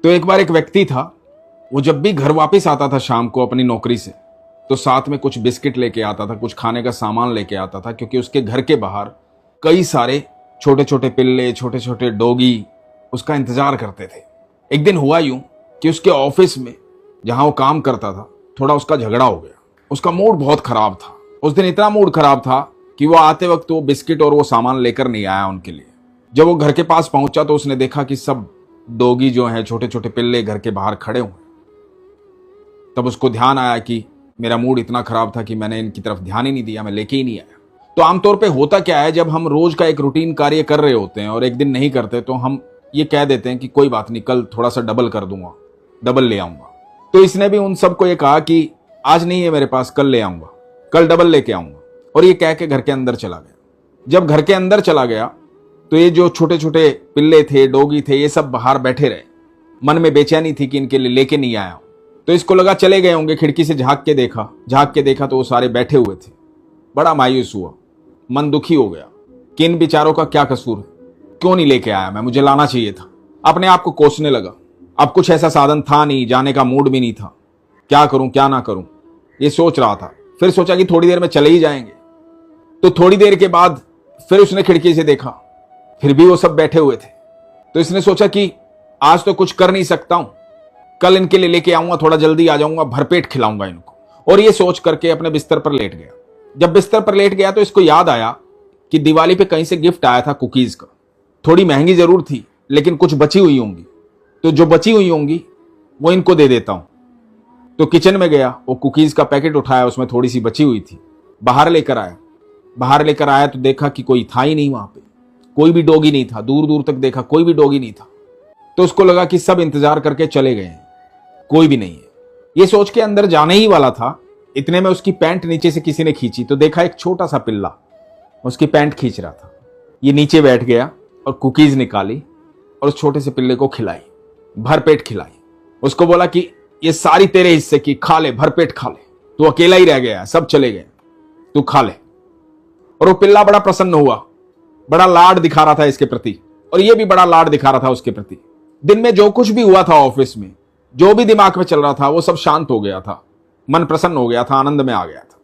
तो एक बार एक व्यक्ति था, वो जब भी घर वापस आता था शाम को अपनी नौकरी से, तो साथ में कुछ बिस्किट लेके आता था, कुछ खाने का सामान लेके आता था, क्योंकि उसके घर के बाहर कई सारे छोटे छोटे पिल्ले, छोटे छोटे डॉगी उसका इंतजार करते थे। एक दिन हुआ यूं कि उसके ऑफिस में जहां वो काम करता था, थोड़ा उसका झगड़ा हो गया। उसका मूड बहुत खराब था। उस दिन इतना मूड खराब था कि वो आते वक्त वो बिस्किट और वो सामान लेकर नहीं आया उनके लिए। जब वो घर के पास पहुंचा तो उसने देखा कि सब डॉगी जो हैं, छोटे छोटे पिल्ले घर के बाहर खड़े हुए। तब उसको ध्यान आया कि मेरा मूड इतना खराब था कि मैंने इनकी तरफ ध्यान ही नहीं दिया, मैं लेके ही नहीं आया। तो आमतौर पे होता क्या है, जब हम रोज का एक रूटीन कार्य कर रहे होते हैं और एक दिन नहीं करते, तो हम ये कह देते हैं कि कोई बात नहीं, कल थोड़ा सा डबल कर दूंगा, डबल ले आऊंगा। तो इसने भी उन सबको ये कहा कि आज नहीं है मेरे पास, कल ले आऊंगा, कल डबल लेके आऊंगा, और ये कह के घर के अंदर चला गया। जब घर के अंदर चला गया तो ये जो छोटे छोटे पिल्ले थे, डॉगी थे, ये सब बाहर बैठे रहे। मन में बेचैनी थी कि इनके लिए लेके नहीं आया। तो इसको लगा चले गए होंगे। खिड़की से झांक के देखा तो वो सारे बैठे हुए थे। बड़ा मायूस हुआ, मन दुखी हो गया कि इन बेचारों का क्या कसूर है, क्यों नहीं लेके आया मैं, मुझे लाना चाहिए था। अपने आप को कोसने लगा। अब कुछ ऐसा साधन था नहीं, जाने का मूड भी नहीं था, क्या करूं क्या ना करूं, ये सोच रहा था। फिर सोचा कि थोड़ी देर में चले ही जाएंगे। तो थोड़ी देर के बाद फिर उसने खिड़की से देखा, फिर भी वो सब बैठे हुए थे। तो इसने सोचा कि आज तो कुछ कर नहीं सकता हूं, कल इनके लिए लेके आऊंगा, थोड़ा जल्दी आ जाऊंगा, भरपेट खिलाऊंगा इनको। और ये सोच करके अपने बिस्तर पर लेट गया। जब बिस्तर पर लेट गया तो इसको याद आया कि दिवाली पे कहीं से गिफ्ट आया था कुकीज का। थोड़ी महंगी जरूर थी, लेकिन कुछ बची हुई होंगी, तो जो बची हुई होंगी वो इनको दे देता हूं। तो किचन में गया, वो कुकीज का पैकेट उठाया, उसमें थोड़ी सी बची हुई थी, बाहर लेकर आया तो देखा कि कोई था ही नहीं वहां पे, कोई भी डॉगी नहीं था। दूर दूर तक देखा, कोई भी डॉगी नहीं था। तो उसको लगा कि सब इंतजार करके चले गए हैं, कोई भी नहीं है। ये सोच के अंदर जाने ही वाला था, इतने में उसकी पैंट नीचे से किसी ने खींची। तो देखा एक छोटा सा पिल्ला उसकी पैंट खींच रहा था। ये नीचे बैठ गया और कुकीज निकाली और उस छोटे से पिल्ले को खिलाई, भरपेट खिलाई। उसको बोला कि ये सारी तेरे हिस्से की, खा ले, भरपेट खा ले, तू अकेला ही रह गया, सब चले गए, तू खा ले। और वो पिल्ला बड़ा प्रसन्न हुआ, बड़ा लाड दिखा रहा था इसके प्रति, और ये भी बड़ा लाड दिखा रहा था उसके प्रति। दिन में जो कुछ भी हुआ था ऑफिस में, जो भी दिमाग में चल रहा था, वो सब शांत हो गया था, मन प्रसन्न हो गया था, आनंद में आ गया था।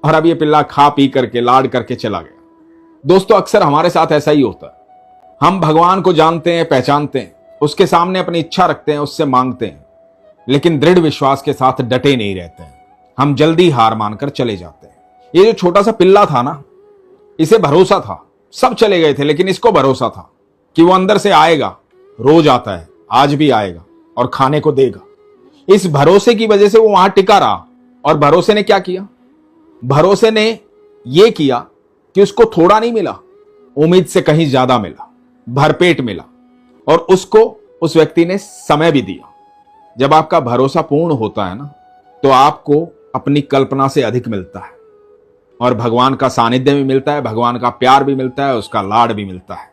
और अब ये पिल्ला खा पी करके, लाड करके चला गया। दोस्तों, अक्सर हमारे साथ ऐसा ही होता है। हम भगवान को जानते हैं, पहचानते हैं, उसके सामने अपनी इच्छा रखते हैं, उससे मांगते हैं, लेकिन दृढ़ विश्वास के साथ डटे नहीं रहते हैं। हम जल्दी हार मानकर चले जाते हैं। ये जो छोटा सा पिल्ला था ना, इसे भरोसा था, सब चले गए थे, लेकिन इसको भरोसा था कि वो अंदर से आएगा, रोज आता है, आज भी आएगा और खाने को देगा। इस भरोसे की वजह से वो वहां टिका रहा। और भरोसे ने क्या किया? भरोसे ने यह किया कि उसको थोड़ा नहीं मिला, उम्मीद से कहीं ज्यादा मिला, भरपेट मिला। और उसको उस व्यक्ति ने समय भी दिया। जब आपका भरोसा पूर्ण होता है ना, तो आपको अपनी कल्पना से अधिक मिलता है, और भगवान का सानिध्य भी मिलता है, भगवान का प्यार भी मिलता है, उसका लाड भी मिलता है।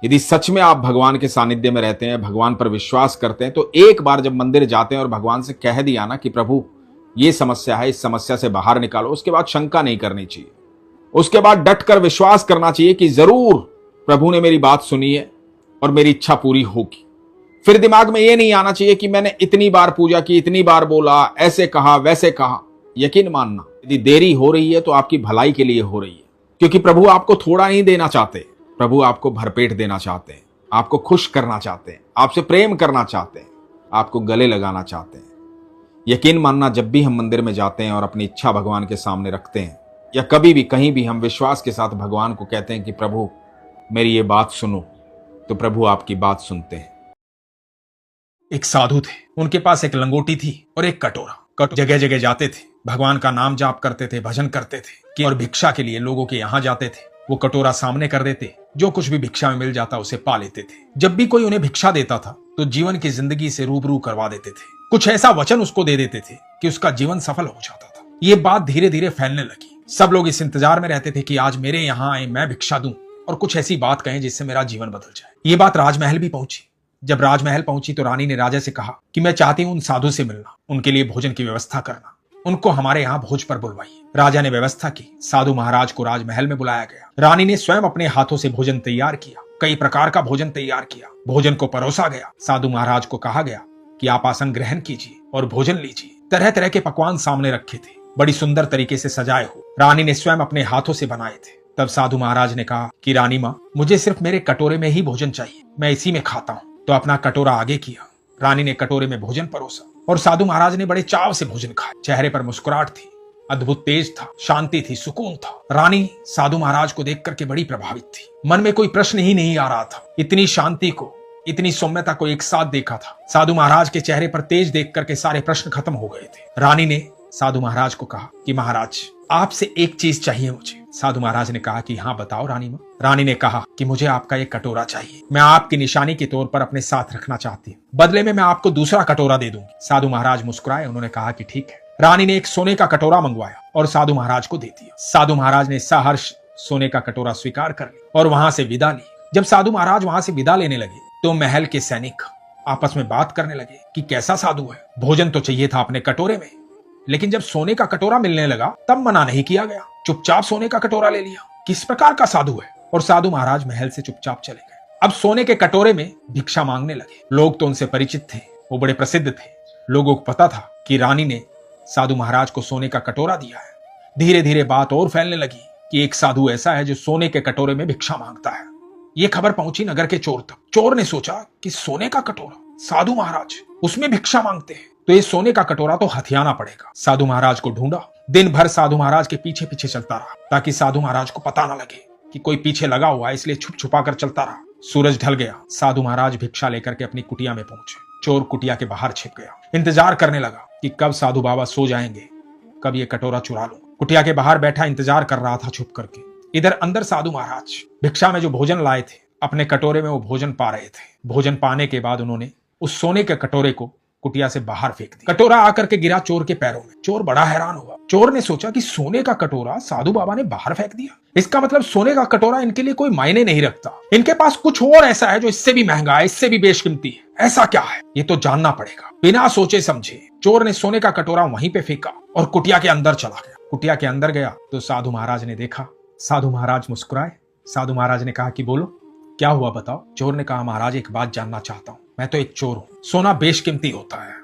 यदि सच में आप भगवान के सानिध्य में रहते हैं, भगवान पर विश्वास करते हैं, तो एक बार जब मंदिर जाते हैं और भगवान से कह दिया ना कि प्रभु ये समस्या है, इस समस्या से बाहर निकालो, उसके बाद शंका नहीं करनी चाहिए। उसके बाद डट कर विश्वास करना चाहिए कि जरूर प्रभु ने मेरी बात सुनी है और मेरी इच्छा पूरी होगी। फिर दिमाग में यह नहीं आना चाहिए कि मैंने इतनी बार पूजा की, इतनी बार बोला, ऐसे कहा, वैसे कहा। यकीन मानना, यदि देरी हो रही है तो आपकी भलाई के लिए हो रही है, क्योंकि प्रभु आपको थोड़ा नहीं देना चाहते, प्रभु आपको भरपेट देना चाहते हैं, आपको खुश करना चाहते हैं, आपसे प्रेम करना चाहते हैं, आपको गले लगाना चाहते हैं। यकीन मानना, जब भी हम मंदिर में जाते हैं और अपनी इच्छा भगवान के सामने रखते हैं, या कभी भी कहीं भी हम विश्वास के साथ भगवान को कहते हैं कि प्रभु मेरी ये बात सुनो, तो प्रभु आपकी बात सुनते हैं। एक साधु थे, उनके पास एक लंगोटी थी और एक कटोरा। जगह जगह जाते थे, भगवान का नाम जाप करते थे, भजन करते थे, और भिक्षा के लिए लोगों के यहां जाते थे। वो कटोरा सामने कर देते, जो कुछ भी भिक्षा में मिल जाता उसे पा लेते थे। जब भी कोई उन्हें भिक्षा देता था तो जीवन की जिंदगी से रूबरू करवा देते थे, कुछ ऐसा वचन उसको दे देते थे कि उसका जीवन सफल हो जाता था। ये बात धीरे धीरे फैलने लगी। सब लोग इस इंतजार में रहते थे कि आज मेरे यहाँ आए, मैं भिक्षा दूं और कुछ ऐसी बात कहें जिससे मेरा जीवन बदल जाए। ये बात राजमहल भी पहुंची। जब राजमहल पहुंची तो रानी ने राजा से कहा कि मैं चाहती हूं उन साधु से मिलना, उनके लिए भोजन की व्यवस्था करना, उनको हमारे यहाँ भोज पर बुलवाइए। राजा ने व्यवस्था की, साधु महाराज को राजमहल में बुलाया गया। रानी ने स्वयं अपने हाथों से भोजन तैयार किया कई प्रकार का भोजन तैयार किया। भोजन को परोसा गया। साधु महाराज को कहा गया कि आप आसन ग्रहण कीजिए और भोजन लीजिए। तरह तरह के पकवान सामने रखे थे, बड़ी सुंदर तरीके से सजाए हो। रानी ने स्वयं अपने हाथों से बनाए थे। तब साधु महाराज ने कहा कि रानी माँ, मुझे सिर्फ मेरे कटोरे में ही भोजन चाहिए, मैं इसी में खाता हूँ। तो अपना कटोरा आगे किया। रानी ने कटोरे में भोजन परोसा और साधु महाराज ने बड़े चाव से भोजन खाया। चेहरे पर मुस्कुराहट थी, अद्भुत तेज था, शांति थी, सुकून था। रानी साधु महाराज को देख करके बड़ी प्रभावित थी। मन में कोई प्रश्न ही नहीं आ रहा था। इतनी शांति को, इतनी सौम्यता को एक साथ देखा था। साधु महाराज के चेहरे पर तेज देख करके सारे प्रश्न खत्म हो गए थे। रानी ने साधु महाराज को कहा कि महाराज, आपसे एक चीज चाहिए मुझे। साधु महाराज ने कहा कि हाँ बताओ रानी माँ। रानी ने कहा कि मुझे आपका एक कटोरा चाहिए, मैं आपकी निशानी के तौर पर अपने साथ रखना चाहती हूँ, बदले में मैं आपको दूसरा कटोरा दे दूंगी। साधु महाराज मुस्कुराए, उन्होंने कहा कि ठीक है। रानी ने एक सोने का कटोरा मंगवाया और साधु महाराज को दे दिया। साधु महाराज ने सहर्ष सोने का कटोरा स्वीकार कर लिया और वहां से विदा ली। जब साधु महाराज वहां से विदा लेने लगे तो महल के सैनिक आपस में बात करने लगे कि कैसा साधु है, भोजन तो चाहिए था अपने कटोरे में, लेकिन जब सोने का कटोरा मिलने लगा तब मना नहीं किया गया, चुपचाप सोने का कटोरा ले लिया। किस प्रकार का साधु है। और साधु महाराज महल से चुपचाप चले गए। अब सोने के कटोरे में भिक्षा मांगने लगे। लोग तो उनसे परिचित थे, वो बड़े प्रसिद्ध थे। लोगों को पता था कि रानी ने साधु महाराज को सोने का कटोरा दिया है। धीरे धीरे बात और फैलने लगी कि एक साधु ऐसा है जो सोने के कटोरे में भिक्षा मांगता है। ये खबर पहुंची नगर के चोर तक। चोर ने सोचा कि सोने का कटोरा, साधु महाराज उसमें भिक्षा मांगते हैं, तो ये सोने का कटोरा तो हथियाना पड़ेगा। साधु महाराज को ढूंढा। दिन भर साधु महाराज के पीछे पीछे चलता रहा ताकि साधु महाराज को पता ना लगे कि कोई पीछे लगा हुआ है, इसलिए छुप छुपा कर चलता रहा। सूरज ढल गया। साधु महाराज भिक्षा लेकर के अपनी कुटिया में पहुंचे। चोर कुटिया के बाहर छिप गया। इंतजार करने लगा कि कब साधु बाबा सो जाएंगे, कब ये कटोरा चुरा लूं। कुटिया के बाहर बैठा इंतजार कर रहा था छुप करके। इधर अंदर साधु महाराज भिक्षा में जो भोजन लाए थे अपने कटोरे में वो भोजन पा रहे थे। भोजन पाने के बाद उन्होंने उस सोने के कटोरे को कुटिया से बाहर फेंक दिया। कटोरा आकर के गिरा चोर के पैरों में। चोर बड़ा हैरान हुआ। चोर ने सोचा कि सोने का कटोरा साधु बाबा ने बाहर फेंक दिया, इसका मतलब सोने का कटोरा इनके लिए कोई मायने नहीं रखता। इनके पास कुछ और ऐसा है जो इससे भी महंगा है, इससे भी बेशकीमती है। ऐसा क्या है, ये तो जानना पड़ेगा। बिना सोचे समझे चोर ने सोने का कटोरा वहीं पे फेंका और कुटिया के अंदर चला गया। कुटिया के अंदर गया तो साधु महाराज ने देखा। साधु महाराज मुस्कुराए। साधु महाराज ने कहा कि बोलो क्या हुआ बताओ। चोर ने कहा महाराज एक बात जानना चाहता हूँ, मैं तो एक चोर हूँ, सोना बेशकीमती होता है।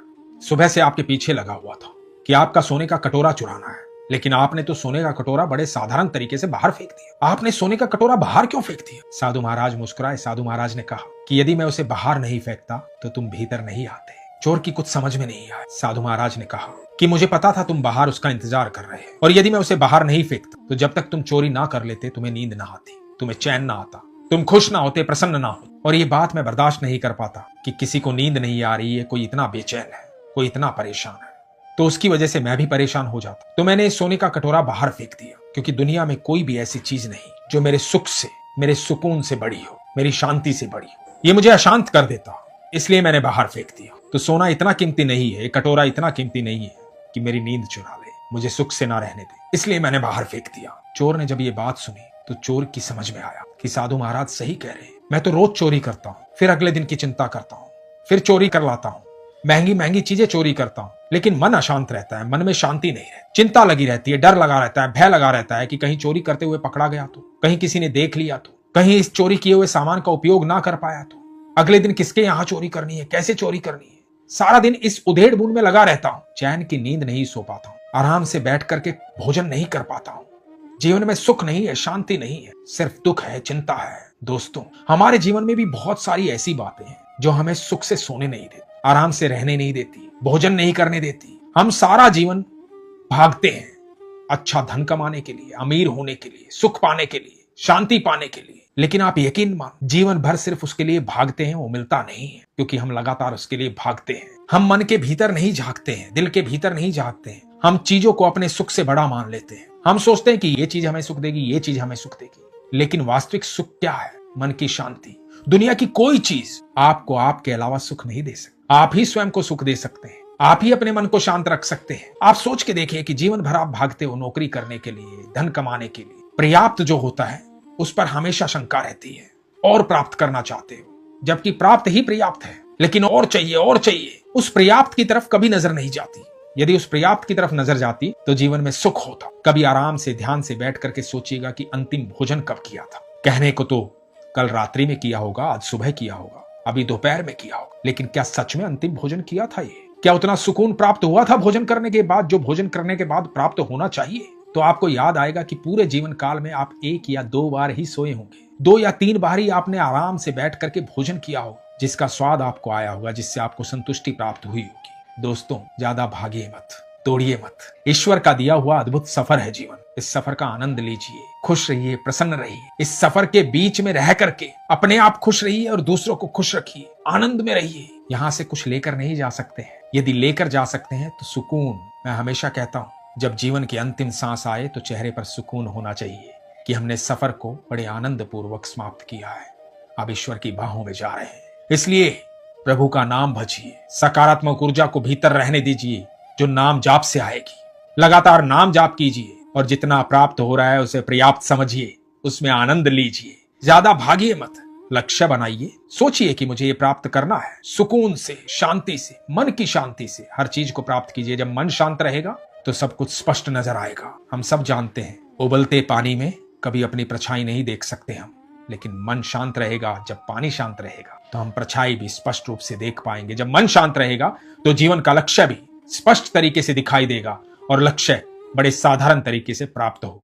सुबह से आपके पीछे लगा हुआ था कि आपका सोने का कटोरा चुराना है, लेकिन आपने तो सोने का कटोरा बड़े साधारण तरीके से बाहर फेंक दिया। आपने सोने का कटोरा बाहर क्यों फेंक दिया। साधु महाराज मुस्कुराए। साधु महाराज ने कहा कि यदि मैं उसे बाहर नहीं फेंकता तो तुम भीतर नहीं आते। चोर की कुछ समझ में नहीं आया। साधु महाराज ने कहा कि मुझे पता था तुम बाहर उसका इंतजार कर रहे हैं, और यदि मैं उसे बाहर नहीं फेंकता तो जब तक तुम चोरी ना कर लेते तुम्हें नींद ना आती, तुम्हें चैन ना आता, तुम खुश ना होते, प्रसन्न ना हो। और ये बात मैं बर्दाश्त नहीं कर पाता कि किसी को नींद नहीं आ रही है, कोई इतना बेचैन है, कोई इतना परेशान है, तो उसकी वजह से मैं भी परेशान हो जाता। तो मैंने इस सोने का कटोरा बाहर फेंक दिया, क्योंकि दुनिया में कोई भी ऐसी चीज नहीं जो मेरे सुख से, मेरे सुकून से बड़ी हो, मेरी शांति से बड़ी हो। ये मुझे अशांत कर देता, इसलिए मैंने बाहर फेंक दिया। तो सोना इतना कीमती नहीं है, कटोरा इतना कीमती नहीं है कि मेरी नींद चुरा ले, मुझे सुख से ना रहने दे, इसलिए मैंने बाहर फेंक दिया। चोर ने जब ये बात सुनी तो चोर की समझ में आया कि साधु महाराज सही कह रहे हैं। मैं तो रोज चोरी करता हूँ, फिर अगले दिन की चिंता करता हूँ, फिर चोरी कर लाता हूँ, महंगी महंगी चीजें चोरी करता हूँ, लेकिन मन अशांत रहता है, मन में शांति नहीं रहती, चिंता लगी रहती है, डर लगा रहता है, भय लगा रहता है कि कहीं चोरी करते हुए पकड़ा गया तो, कहीं किसी ने देख लिया तो, कहीं इस चोरी किए हुए सामान का उपयोग ना कर पाया तो, अगले दिन किसके यहाँ चोरी करनी है, कैसे चोरी करनी है। सारा दिन इस उधेड़ बुन में लगा रहता हूँ, चैन की नींद नहीं सो पाता हूँ, आराम से बैठ करके भोजन नहीं कर पाता हूँ। जीवन में सुख नहीं है, शांति नहीं है, सिर्फ दुख है, चिंता है। दोस्तों, हमारे जीवन में भी बहुत सारी ऐसी बातें हैं जो हमें सुख से सोने नहीं देती, आराम से रहने नहीं देती, भोजन नहीं करने देती। हम सारा जीवन भागते हैं अच्छा धन कमाने के लिए, अमीर होने के लिए, सुख पाने के लिए, शांति पाने के लिए, लेकिन आप यकीन मान जीवन भर सिर्फ उसके लिए भागते हैं, वो मिलता नहीं है, क्योंकि हम लगातार उसके लिए भागते हैं। हम मन के भीतर नहीं झांकते हैं, दिल के भीतर नहीं झांकते हैं। हम चीजों को अपने सुख से बड़ा मान लेते हैं। हम सोचते हैं कि ये चीज हमें सुख देगी, ये चीज हमें सुख देगी, लेकिन वास्तविक सुख क्या है? मन की शांति। दुनिया की कोई चीज आपको आपके अलावा सुख नहीं दे सकती। आप ही स्वयं को सुख दे सकते हैं, आप ही अपने मन को शांत रख सकते हैं। आप सोच के देखिए कि जीवन भर आप भागते हो नौकरी करने के लिए, धन कमाने के लिए, पर्याप्त जो होता है उस पर हमेशा शंका रहती है, और प्राप्त करना चाहते हो, जबकि प्राप्त ही पर्याप्त है, लेकिन और चाहिए और चाहिए। उस पर्याप्त की तरफ कभी नजर नहीं जाती। यदि उस पर्याप्त की तरफ नजर जाती तो जीवन में सुख होता। कभी आराम से ध्यान से बैठ करके सोचिएगा कि अंतिम भोजन कब किया था। कहने को तो कल रात्रि में किया होगा, आज सुबह किया होगा, अभी दोपहर में किया होगा, लेकिन क्या सच में अंतिम भोजन किया था ये? क्या उतना सुकून प्राप्त हुआ था भोजन करने के बाद जो भोजन करने के बाद प्राप्त होना चाहिए? तो आपको याद आएगा कि पूरे जीवन काल में आप 1 या 2 बार ही सोए होंगे, 2 या 3 बार ही आपने आराम से बैठ करके भोजन किया होगा, जिसका स्वाद आपको आया होगा, जिससे आपको संतुष्टि प्राप्त हुई होगी। दोस्तों, ज्यादा भागिए मत, तोड़िए मत। ईश्वर का दिया हुआ अद्भुत सफर है जीवन। इस सफर का आनंद लीजिए, खुश रहिए, प्रसन्न रहिए। इस सफर के बीच में रह करके अपने आप खुश रहिए और दूसरों को खुश रखिए, आनंद में रहिए। यहाँ से कुछ लेकर नहीं जा सकते हैं, यदि लेकर जा सकते हैं तो सुकून। मैं हमेशा कहता हूँ, जब जीवन की अंतिम सांस आए तो चेहरे पर सुकून होना चाहिए कि हमने सफर को बड़े आनंद पूर्वक समाप्त किया है, अब ईश्वर की बाहों में जा रहे हैं। इसलिए प्रभु का नाम भजिए, सकारात्मक ऊर्जा को भीतर रहने दीजिए जो नाम जाप से आएगी। लगातार नाम जाप कीजिए और जितना प्राप्त हो रहा है उसे पर्याप्त समझिए, उसमें आनंद लीजिए। ज्यादा भागिए मत, लक्ष्य बनाइए, सोचिए कि मुझे ये प्राप्त करना है। सुकून से, शांति से, मन की शांति से हर चीज को प्राप्त कीजिए। जब मन शांत रहेगा तो सब कुछ स्पष्ट नजर आएगा। हम सब जानते हैं, उबलते पानी में कभी अपनी परछाई नहीं देख सकते हम, लेकिन मन शांत रहेगा, जब पानी शांत रहेगा तो हम परछाई भी स्पष्ट रूप से देख पाएंगे। जब मन शांत रहेगा तो जीवन का लक्ष्य भी स्पष्ट तरीके से दिखाई देगा और लक्ष्य बड़े साधारण तरीके से प्राप्त हो।